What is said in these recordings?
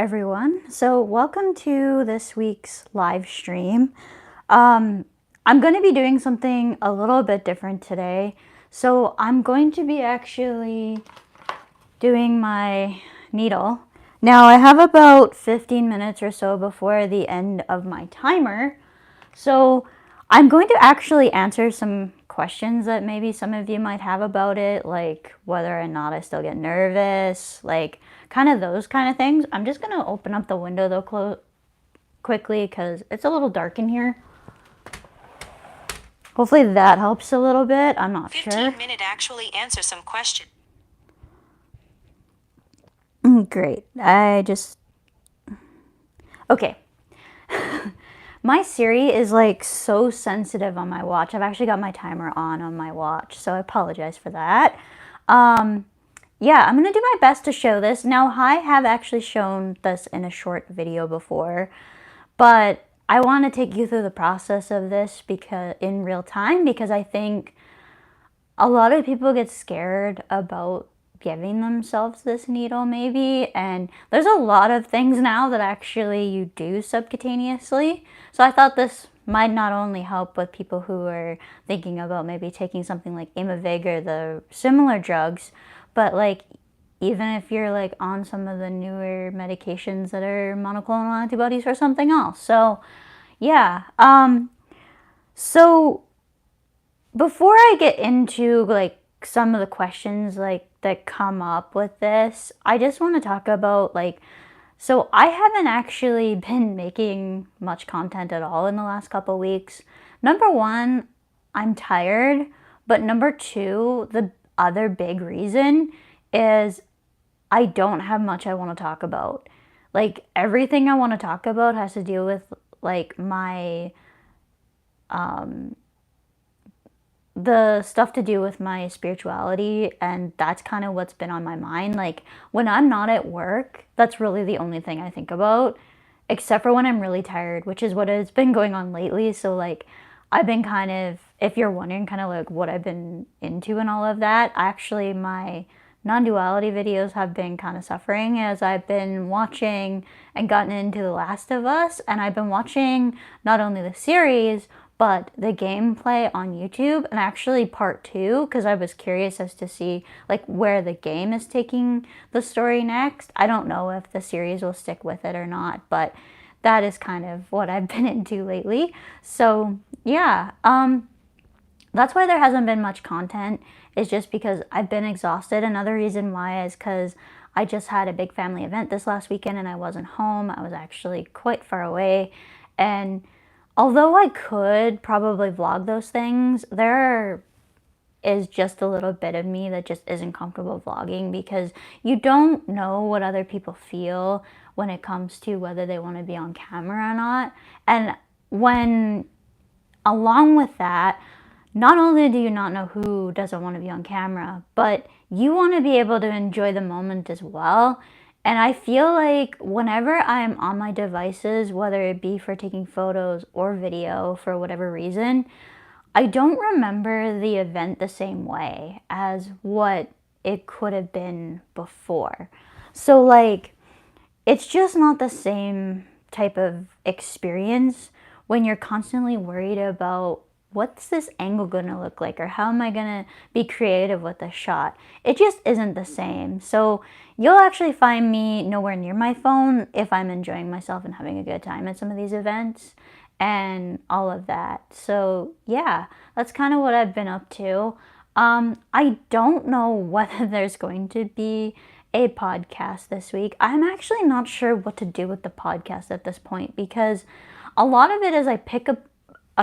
everyone. So welcome to this week's live stream. I'm going to be doing something a little bit different today. So I'm going to be actually doing my needle. Now I have about 15 minutes or so before the end of my timer. So I'm going to actually answer some questions that maybe some of you might have about it, like whether or not I still get nervous, like kind of those kind of things. I'm just going to open up the window though quickly because it's a little dark in here. Hopefully that helps a little bit. I'm not sure. 15-minute actually answer some questions. Great. Okay. My Siri is like so sensitive on my watch. I've actually got my timer on my watch, so I apologize for that. Yeah, I'm gonna do my best to show this. Now, I have actually shown this in a short video before, but I want to take you through the process of this because in real time, because I think a lot of people get scared about giving themselves this needle maybe, and there's a lot of things now that actually you do subcutaneously. So I thought this might not only help with people who are thinking about maybe taking something like Aimovig or the similar drugs, but like even if you're like on some of the newer medications that are monoclonal antibodies or something else. So yeah, so before I get into like some of the questions like that come up with this, I just want to talk about like, so I haven't actually been making much content at all in the last couple weeks. Number one, I'm tired, but number two, the other big reason is I don't have much I want to talk about. Like everything I want to talk about has to deal with like my the stuff to do with my spirituality, and that's kind of what's been on my mind. Like when I'm not at work, that's really the only thing I think about, except for when I'm really tired, which is what has been going on lately. So like I've been kind of, if you're wondering kind of like what I've been into and all of that, actually my non-duality videos have been kind of suffering as I've been watching and gotten into The Last of Us, and I've been watching not only the series but the gameplay on YouTube, and actually part two, because I was curious as to see like where the game is taking the story next. I don't know if the series will stick with it or not, but that is kind of what I've been into lately. So yeah, that's why there hasn't been much content, is just because I've been exhausted. Another reason why is because I just had a big family event this last weekend and I wasn't home. I was actually quite far away, and although I could probably vlog those things, there is just a little bit of me that just isn't comfortable vlogging because you don't know what other people feel when it comes to whether they want to be on camera or not. And when, along with that, not only do you not know who doesn't want to be on camera, but you want to be able to enjoy the moment as well. And I feel like whenever I'm on my devices, whether it be for taking photos or video for whatever reason, I don't remember the event the same way as what it could have been before. So like, it's just not the same type of experience when you're constantly worried about what's this angle gonna look like, or how am I gonna be creative with this shot. It just isn't the same. So you'll actually find me nowhere near my phone if I'm enjoying myself and having a good time at some of these events and all of that. So yeah, that's kind of what I've been up to. I don't know whether there's going to be a podcast this week. I'm actually not sure what to do with the podcast at this point, because a lot of it is I pick a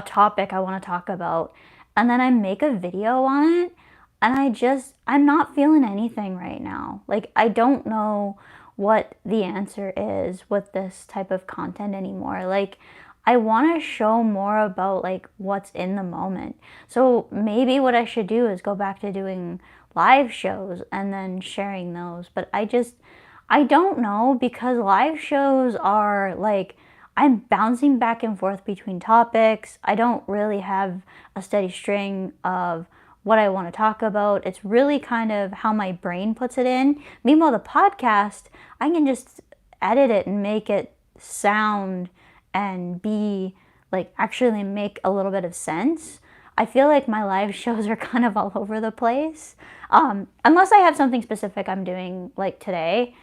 topic I want to talk about and then I make a video on it, and I'm not feeling anything right now. Like I don't know what the answer is with this type of content anymore. Like I want to show more about like what's in the moment. So maybe what I should do is go back to doing live shows and then sharing those. But I don't know, because live shows are like, I'm bouncing back and forth between topics. I don't really have a steady string of what I want to talk about. It's really kind of how my brain puts it in. Meanwhile, the podcast, I can just edit it and make it sound and be like actually make a little bit of sense. I feel like my live shows are kind of all over the place. Unless I have something specific I'm doing like today.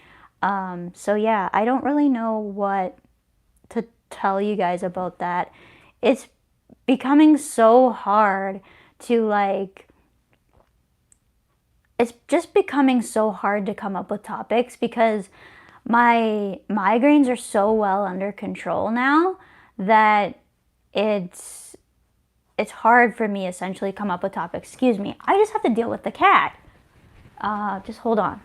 So yeah, I don't really know what to tell you guys about that. It's becoming so hard to like, it's just becoming so hard to come up with topics because my migraines are so well under control now that it's it's hard for me essentially to come up with topics. Excuse me, I just have to deal with the cat. Just hold on.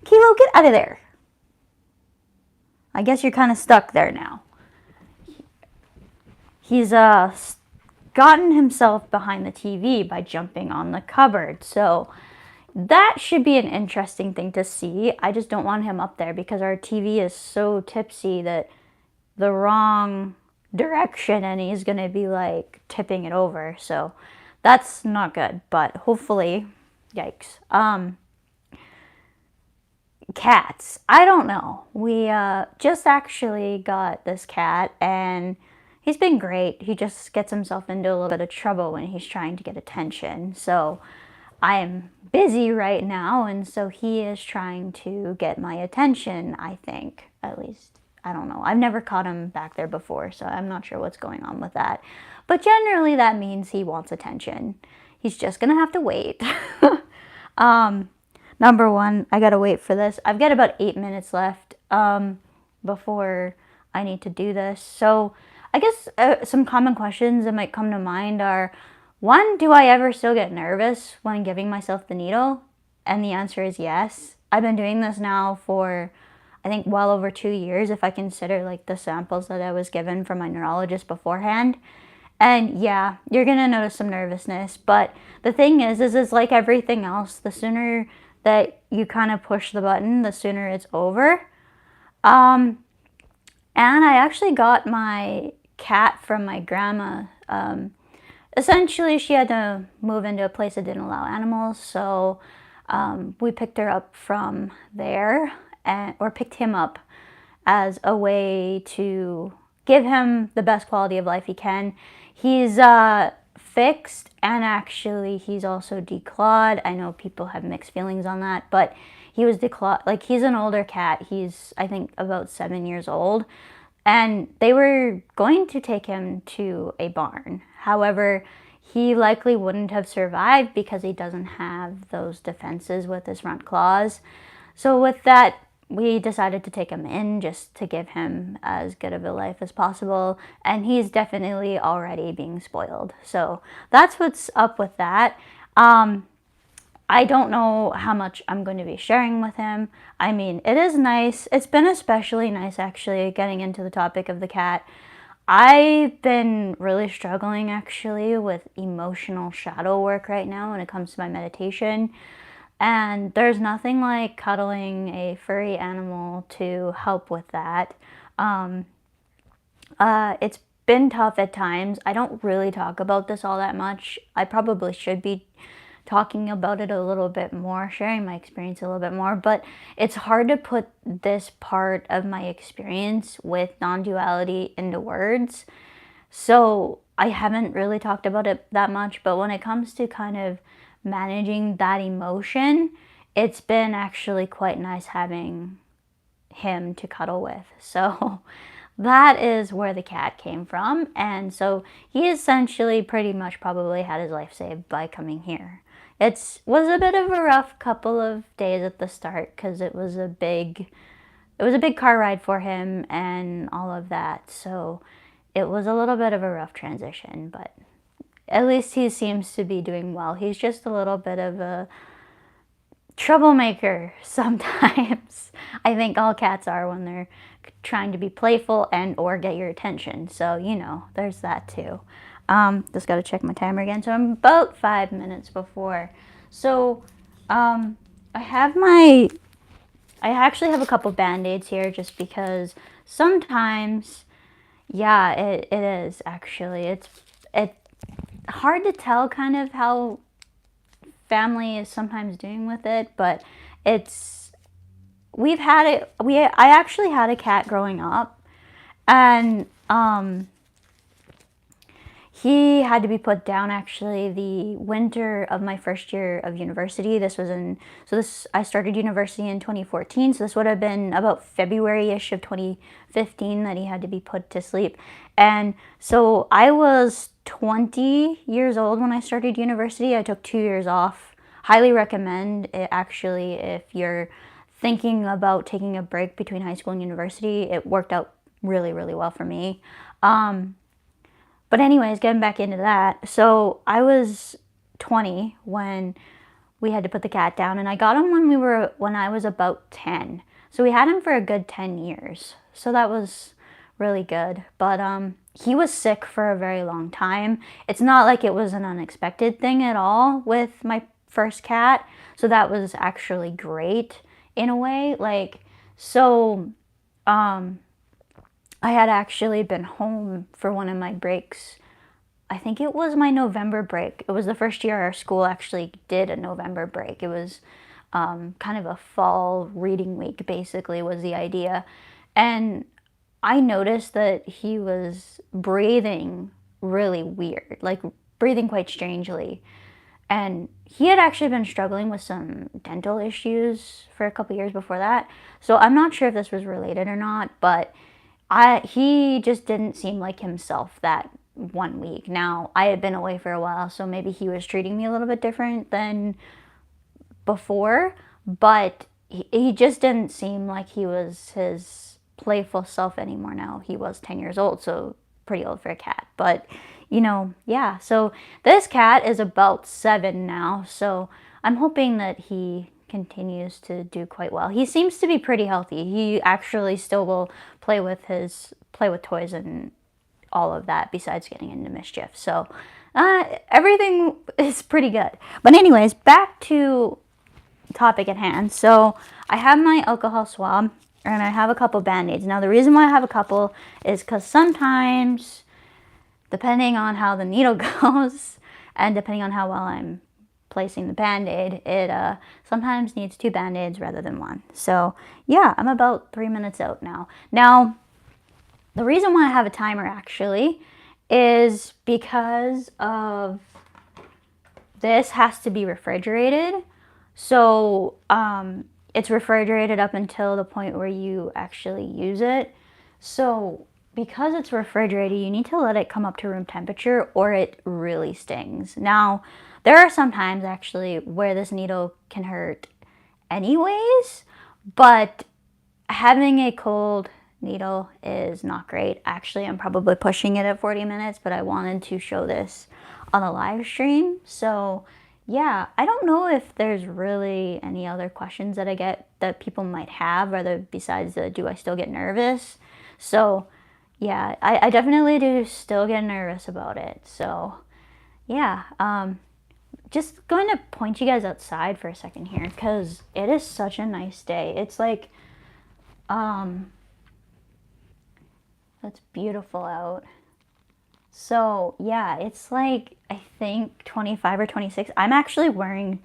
Kilo, get out of there. I guess you're kind of stuck there now. He's gotten himself behind the TV by jumping on the cupboard. So that should be an interesting thing to see. I just don't want him up there because our TV is so tipsy that the wrong direction and he's going to be like tipping it over. So that's not good, but hopefully, yikes. Cats. I don't know. We just actually got this cat and he's been great. He just gets himself into a little bit of trouble when he's trying to get attention. So I'm busy right now, and so he is trying to get my attention, I think, at least. I don't know. I've never caught him back there before, so I'm not sure what's going on with that. But generally, that means he wants attention. He's just gonna have to wait. Number one, I gotta wait for this. I've got about 8 minutes left before I need to do this. So I guess some common questions that might come to mind are, one, do I ever still get nervous when giving myself the needle? And the answer is yes. I've been doing this now for, I think, well over 2 years if I consider like the samples that I was given from my neurologist beforehand. And yeah, you're gonna notice some nervousness, but the thing is like everything else, the sooner that you kind of push the button, the sooner it's over. And I actually got my cat from my grandma. Essentially, she had to move into a place that didn't allow animals, so we picked her up from there, or picked him up as a way to give him the best quality of life he can. He's fixed, and actually he's also declawed. I know people have mixed feelings on that, but he was declawed. Like, he's an older cat. He's, I think, about 7 years old, and they were going to take him to a barn. However, he likely wouldn't have survived because he doesn't have those defenses with his front claws. So with that, we decided to take him in just to give him as good of a life as possible, and he's definitely already being spoiled. So that's what's up with that. I don't know how much I'm going to be sharing with him. I mean, it is nice. It's been especially nice, actually, getting into the topic of the cat. I've been really struggling, actually, with emotional shadow work right now when it comes to my meditation. And there's nothing like cuddling a furry animal to help with that. It's been tough at times. I don't really talk about this all that much. I probably should be talking about it a little bit more, sharing my experience a little bit more, but it's hard to put this part of my experience with non-duality into words. So I haven't really talked about it that much, but when it comes to kind of managing that emotion, it's been actually quite nice having him to cuddle with. So that is where the cat came from. And so he essentially pretty much probably had his life saved by coming here. It was a bit of a rough couple of days at the start because it was a big car ride for him and all of that. So it was a little bit of a rough transition, but at least he seems to be doing well. He's just a little bit of a troublemaker sometimes. I think all cats are when they're trying to be playful and or get your attention. So, you know, there's that too. Just got to check my timer again. So I'm about 5 minutes before. So I actually have a couple band-aids here just because sometimes, yeah, it is actually. It's hard to tell kind of how family is sometimes doing with it, but it's we've had it. I actually had a cat growing up, and he had to be put down actually the winter of my first year of university. I started university in 2014, so this would have been about February-ish of 2015 that he had to be put to sleep. And so I was 20 years old when I started university. I took 2 years off. Highly recommend it actually if you're thinking about taking a break between high school and university. It worked out really, really well for me. But anyways, getting back into that. So I was 20 when we had to put the cat down, and I got him when I was about 10. So we had him for a good 10 years. So that was really good. But he was sick for a very long time. It's not like it was an unexpected thing at all with my first cat. So that was actually great in a way. So I had actually been home for one of my breaks. I think it was my November break. It was the first year our school actually did a November break. It was kind of a fall reading week, basically, was the idea. And I noticed that he was breathing really weird, like breathing quite strangely. And he had actually been struggling with some dental issues for a couple years before that. So I'm not sure if this was related or not, but he just didn't seem like himself that one week. Now, I had been away for a while, so maybe he was treating me a little bit different than before, but he just didn't seem like he was his playful self anymore. Now, he was 10 years old, so pretty old for a cat. But, yeah. So this cat is about 7 now, so I'm hoping that he continues to do quite well. He seems to be pretty healthy. He actually still will play with toys and all of that besides getting into mischief. So everything is pretty good. But anyways, back to topic at hand. So I have my alcohol swab and I have a couple band-aids. Now the reason why I have a couple is because sometimes, depending on how the needle goes and depending on how well I'm placing the band-aid, it sometimes needs 2 band-aids rather than 1. So yeah, I'm about 3 minutes out now. Now, the reason why I have a timer actually is because of this has to be refrigerated. So it's refrigerated up until the point where you actually use it. So because it's refrigerated, you need to let it come up to room temperature or it really stings. Now, there are some times actually where this needle can hurt anyways, but having a cold needle is not great. Actually, I'm probably pushing it at 40 minutes, but I wanted to show this on a live stream. So yeah, I don't know if there's really any other questions that I get that people might have, rather besides the do I still get nervous? So yeah, I definitely do still get nervous about it. So yeah, just going to point you guys outside for a second here because it is such a nice day. It's like, that's beautiful out. So yeah, it's like, I think 25 or 26. I'm actually wearing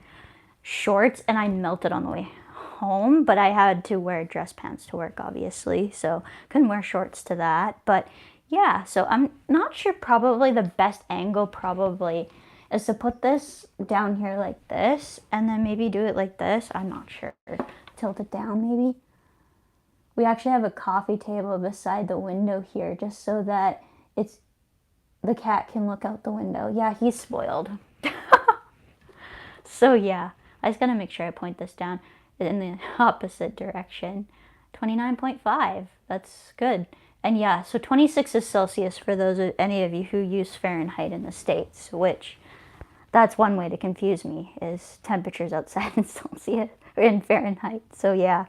shorts and I melted on the way home, but I had to wear dress pants to work, obviously. So couldn't wear shorts to that. But yeah, so I'm not sure, probably the best angle probably is to put this down here like this and then maybe do it like this. I'm not sure. Tilt it down maybe. We actually have a coffee table beside the window here just so that the cat can look out the window. Yeah, he's spoiled. So yeah, I just gotta make sure I point this down in the opposite direction. 29.5, that's good. And yeah, so 26 is Celsius for any of you who use Fahrenheit in the States, which that's one way to confuse me, is temperatures outside in Celsius or in Fahrenheit. So yeah.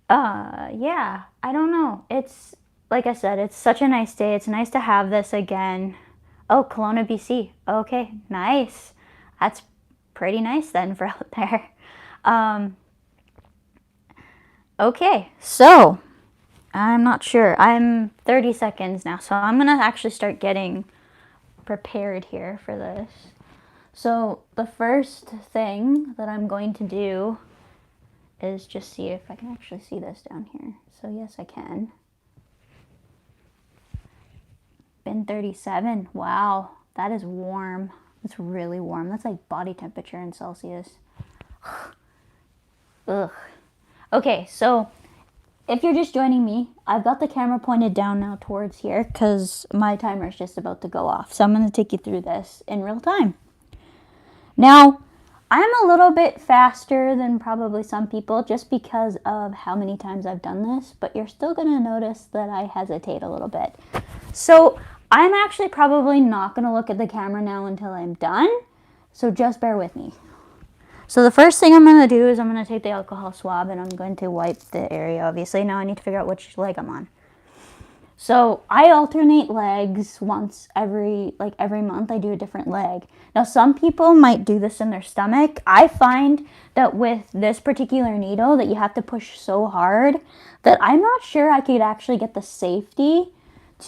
Yeah, I don't know. It's, like I said, it's such a nice day. It's nice to have this again. Oh, Kelowna, BC. Okay, nice. That's pretty nice then for out there. Okay, so I'm not sure. I'm 30 seconds now, so I'm gonna actually start getting prepared here for this. So the first thing that I'm going to do is just see if I can actually see this down here. So yes, I can. Been 37. Wow, that is warm. It's really warm. That's like body temperature in Celsius. Ugh. Okay, so if you're just joining me, I've got the camera pointed down now towards here because my timer is just about to go off. So I'm going to take you through this in real time. Now, I'm a little bit faster than probably some people just because of how many times I've done this, but you're still going to notice that I hesitate a little bit. So I'm actually probably not going to look at the camera now until I'm done, so just bear with me. So the first thing I'm going to do is I'm going to take the alcohol swab and I'm going to wipe the area, obviously. Now I need to figure out which leg I'm on. So I alternate legs once every month. I do a different leg. Now some people might do this in their stomach. I find that with this particular needle that you have to push so hard that I'm not sure I could actually get the safety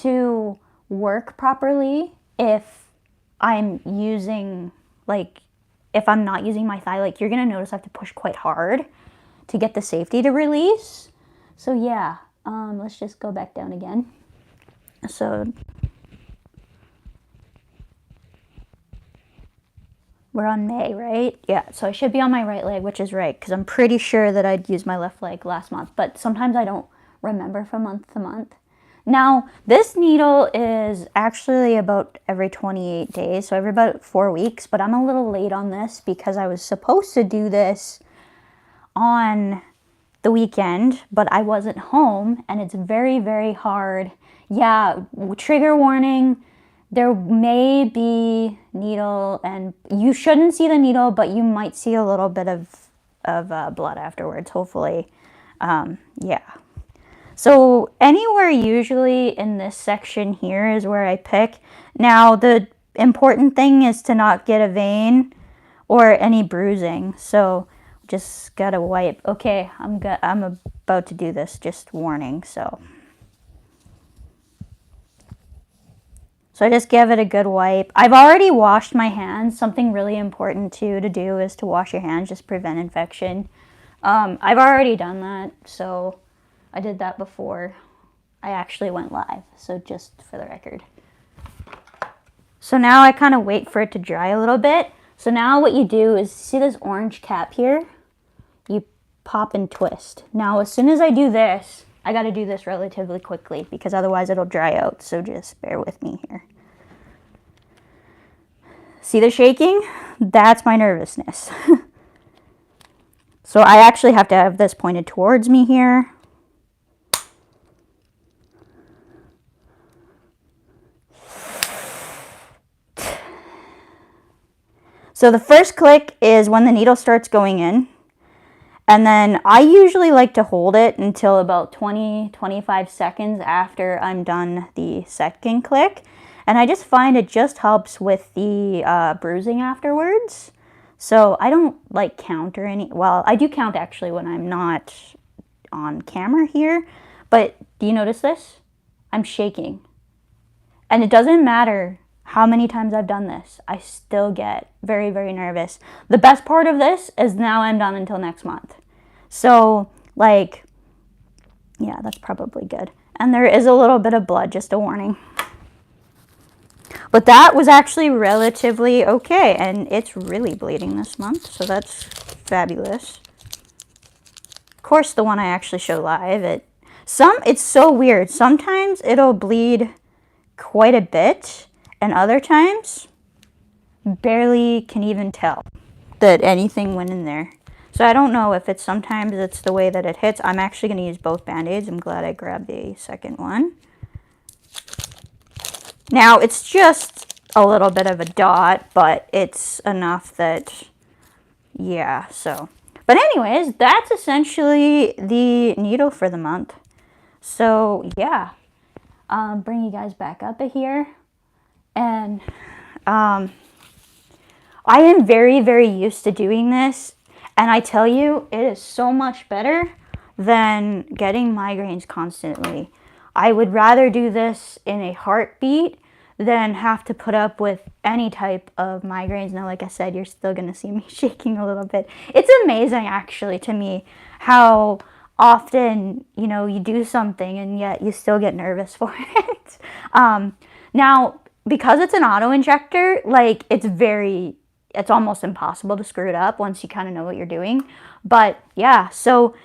to work properly if I'm using if I'm not using my thigh. Like, you're gonna notice I have to push quite hard to get the safety to release. So yeah, let's just go back down again. So we're on May, right? Yeah, so I should be on my right leg, which is right, because I'm pretty sure that I'd used my left leg last month, but sometimes I don't remember from month to month. Now, this needle is actually about every 28 days, so every about 4 weeks, but I'm a little late on this because I was supposed to do this on the weekend, but I wasn't home, and it's very, very hard. Yeah, trigger warning, there may be needle, and you shouldn't see the needle, but you might see a little bit of blood afterwards, hopefully. Yeah. So anywhere usually in this section here is where I pick. Now, the important thing is to not get a vein or any bruising. So just gotta wipe. Okay, I'm about to do this, just warning. So I just give it a good wipe. I've already washed my hands. Something really important too to do is to wash your hands, just prevent infection. I've already done that, so I did that before I actually went live, so just for the record. So now I kind of wait for it to dry a little bit. So now what you do is, see this orange cap here? You pop and twist. Now as soon as I do this, I got to do this relatively quickly because otherwise it'll dry out, so just bear with me here. See the shaking? That's my nervousness. So I actually have to have this pointed towards me here. So the first click is when the needle starts going in. And then I usually like to hold it until about 20-25 seconds after I'm done the second click. And I just find it just helps with the bruising afterwards. So I don't like count or any, well, I do count actually when I'm not on camera here. But do you notice this? I'm shaking. And it doesn't matter how many times I've done this, I still get very, very nervous. The best part of this is now I'm done until next month. So, like, yeah, that's probably good. And there is a little bit of blood, just a warning. But that was actually relatively okay, and it's really bleeding this month, so that's fabulous. Of course, the one I actually show live, it's so weird. Sometimes it'll bleed quite a bit, and other times barely can even tell that anything went in there. So I don't know if sometimes it's the way that it hits. I'm actually going to use both band-aids. I'm glad I grabbed the second one. Now it's just a little bit of a dot, but it's enough that, yeah, so. But anyways, that's essentially the needle for the month. So yeah, bring you guys back up here. And I am very, very used to doing this. And I tell you, it is so much better than getting migraines constantly. I would rather do this in a heartbeat than have to put up with any type of migraines. Now, like I said, you're still going to see me shaking a little bit. It's amazing, actually, to me, how often, you do something and yet you still get nervous for it. Now, because it's an auto injector, like it's almost impossible to screw it up once you kind of know what you're doing. But yeah, so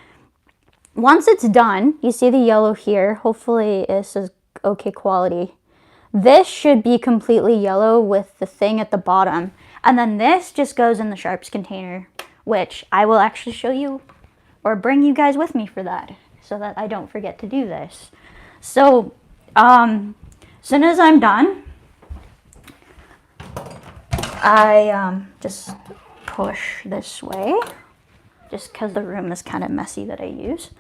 once it's done, you see the yellow here. Hopefully this is okay quality. This should be completely yellow with the thing at the bottom. And then this just goes in the sharps container, which I will actually show you or bring you guys with me for that so that I don't forget to do this. So, as soon as I'm done, I just push this way just because the room is kind of messy that I use.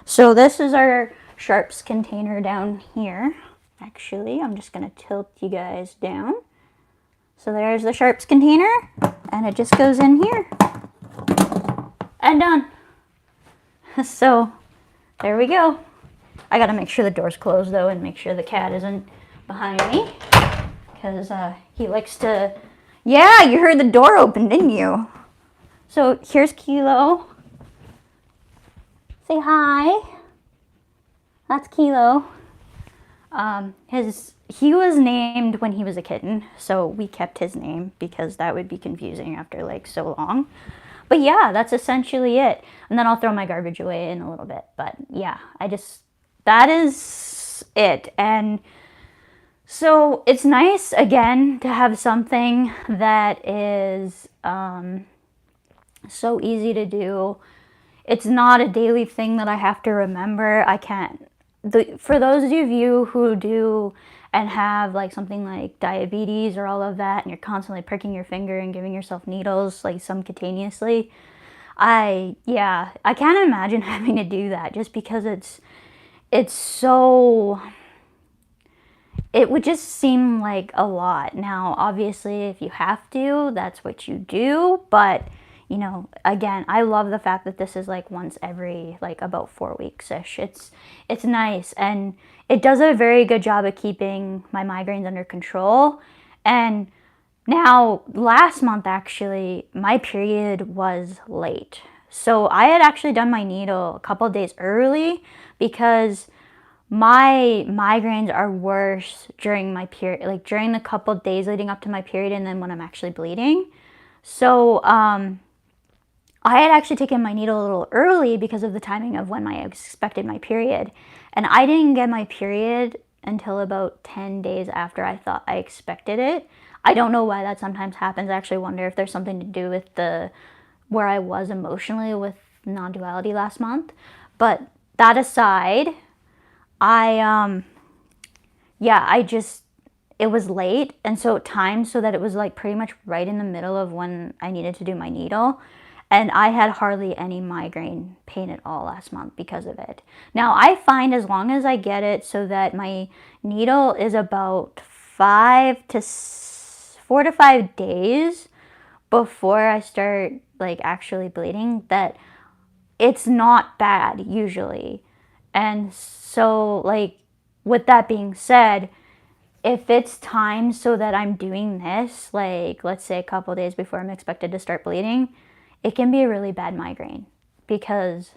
So this is our sharps container down here. Actually, I'm just going to tilt you guys down. So there's the sharps container, and it just goes in here. And done. So there we go. I got to make sure the door's closed, though, and make sure the cat isn't behind me. Because he likes to... Yeah, you heard the door open, didn't you? So here's Kilo. Say hi. That's Kilo. He was named when he was a kitten, so we kept his name because that would be confusing after like so long. But yeah, that's essentially it. And then I'll throw my garbage away in a little bit. But yeah, that is it. And so it's nice again to have something that is so easy to do. It's not a daily thing that I have to remember. I can't. For those of you who do and have like something like diabetes or all of that, and you're constantly pricking your finger and giving yourself needles like subcutaneously, I can't imagine having to do that just because it's so... It would just seem like a lot. Now, obviously, if you have to, that's what you do. But, again, I love the fact that this is like once every, like about 4 weeks-ish. It's nice. And it does a very good job of keeping my migraines under control. And now, last month, actually, my period was late. So I had actually done my needle a couple of days early because my migraines are worse during my period, like during the couple days leading up to my period and then when I'm actually bleeding. So I had actually taken my needle a little early because of the timing of when I expected my period. And I didn't get my period until about 10 days after I thought I expected it. I don't know why that sometimes happens. I actually wonder if there's something to do with where I was emotionally with non-duality last month. But that aside, it was late, and so it timed so that it was like pretty much right in the middle of when I needed to do my needle, and I had hardly any migraine pain at all last month because of it. Now, I find as long as I get it so that my needle is about 4 to 5 days before I start like actually bleeding, that it's not bad usually. And so, like, with that being said, if it's time so that I'm doing this, like, let's say a couple days before I'm expected to start bleeding, it can be a really bad migraine because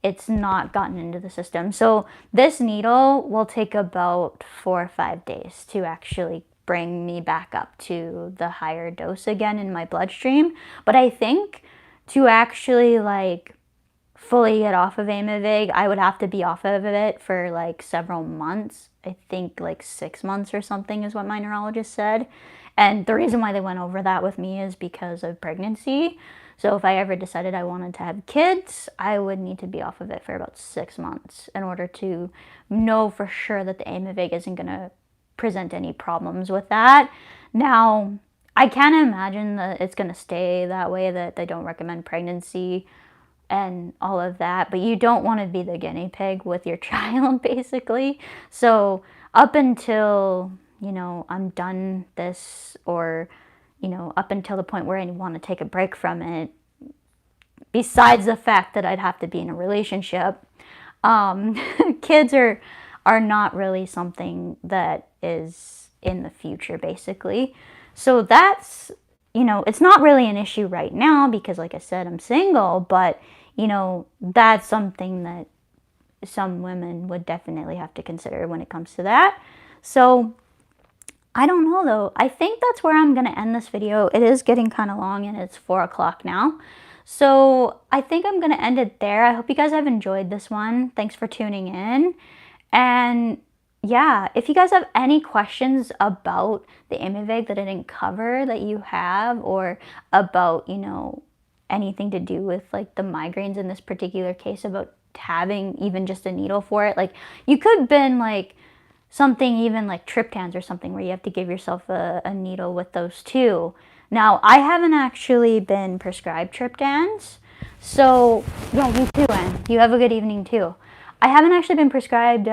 it's not gotten into the system. So this needle will take about 4 or 5 days to actually bring me back up to the higher dose again in my bloodstream. But I think to actually, like, fully get off of Aimovig, I would have to be off of it for like several months. I think like 6 months or something is what my neurologist said. And the reason why they went over that with me is because of pregnancy. So if I ever decided I wanted to have kids, I would need to be off of it for about 6 months in order to know for sure that the Aimovig isn't going to present any problems with that. Now, I can't imagine that it's going to stay that way, that they don't recommend pregnancy and all of that, but you don't want to be the guinea pig with your child, basically. So up until, I'm done this, or, up until the point where I want to take a break from it, besides the fact that I'd have to be in a relationship, kids are not really something that is in the future, basically. So that's, it's not really an issue right now because, like I said, I'm single, but, that's something that some women would definitely have to consider when it comes to that. So I don't know though. I think that's where I'm going to end this video. It is getting kind of long and it's 4 o'clock now. So I think I'm going to end it there. I hope you guys have enjoyed this one. Thanks for tuning in. And yeah, if you guys have any questions about the Aimovig that I didn't cover that you have, or about, anything to do with like the migraines in this particular case, about having even just a needle for it, like you could have been like something even like triptans or something where you have to give yourself a needle with those too. Now, I haven't actually been prescribed triptans, so yeah, you too, Anne. You have a good evening too. I haven't actually been prescribed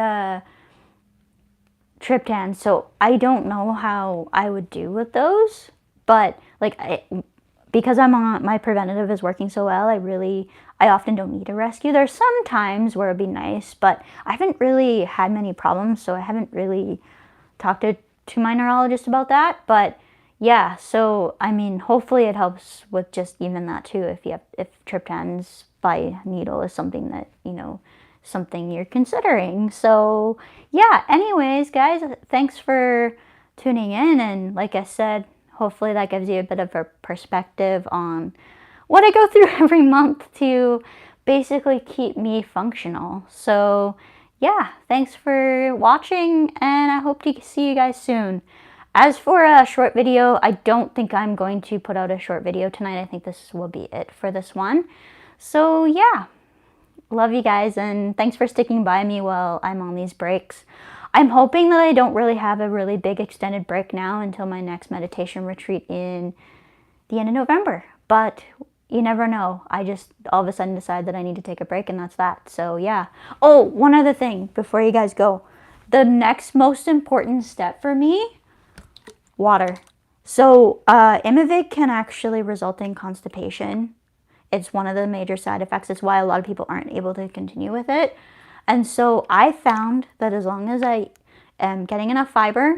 triptans, so I don't know how I would do with those. But like, because my preventative is working so well, I often don't need a rescue. There's some times where it'd be nice, but I haven't really had many problems, so I haven't really talked to my neurologist about that. But yeah, so I mean, hopefully it helps with just even that too. If triptans by needle is something that something you're considering. So yeah. Anyways, guys, thanks for tuning in, and like I said, hopefully that gives you a bit of a perspective on what I go through every month to basically keep me functional. So yeah, thanks for watching, and I hope to see you guys soon. As for a short video, I don't think I'm going to put out a short video tonight. I think this will be it for this one. So yeah, love you guys, and thanks for sticking by me while I'm on these breaks. I'm hoping that I don't really have a really big extended break now until my next meditation retreat in the end of November. But you never know. I just all of a sudden decide that I need to take a break, and that's that. So yeah. Oh, one other thing before you guys go. The next most important step for me, water. So Aimovig can actually result in constipation. It's one of the major side effects. It's why a lot of people aren't able to continue with it. And so I found that as long as I am getting enough fiber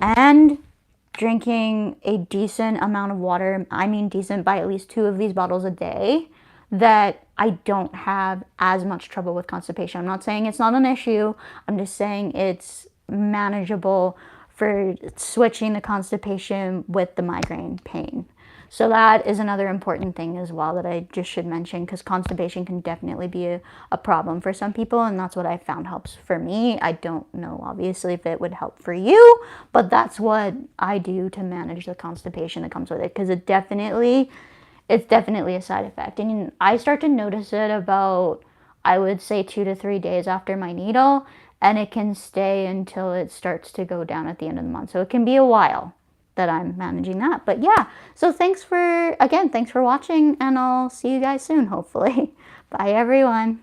and drinking a decent amount of water, I mean decent by at least 2 of these bottles a day, that I don't have as much trouble with constipation. I'm not saying it's not an issue. I'm just saying it's manageable for switching the constipation with the migraine pain. So that is another important thing as well that I just should mention, because constipation can definitely be a problem for some people, and that's what I found helps for me. I don't know, obviously, if it would help for you, but that's what I do to manage the constipation that comes with it, because it's definitely a side effect. And I start to notice it about, I would say, 2 to 3 days after my needle, and it can stay until it starts to go down at the end of the month. So it can be a while that I'm managing that. But yeah, so thanks for watching, and I'll see you guys soon, hopefully. Bye, everyone.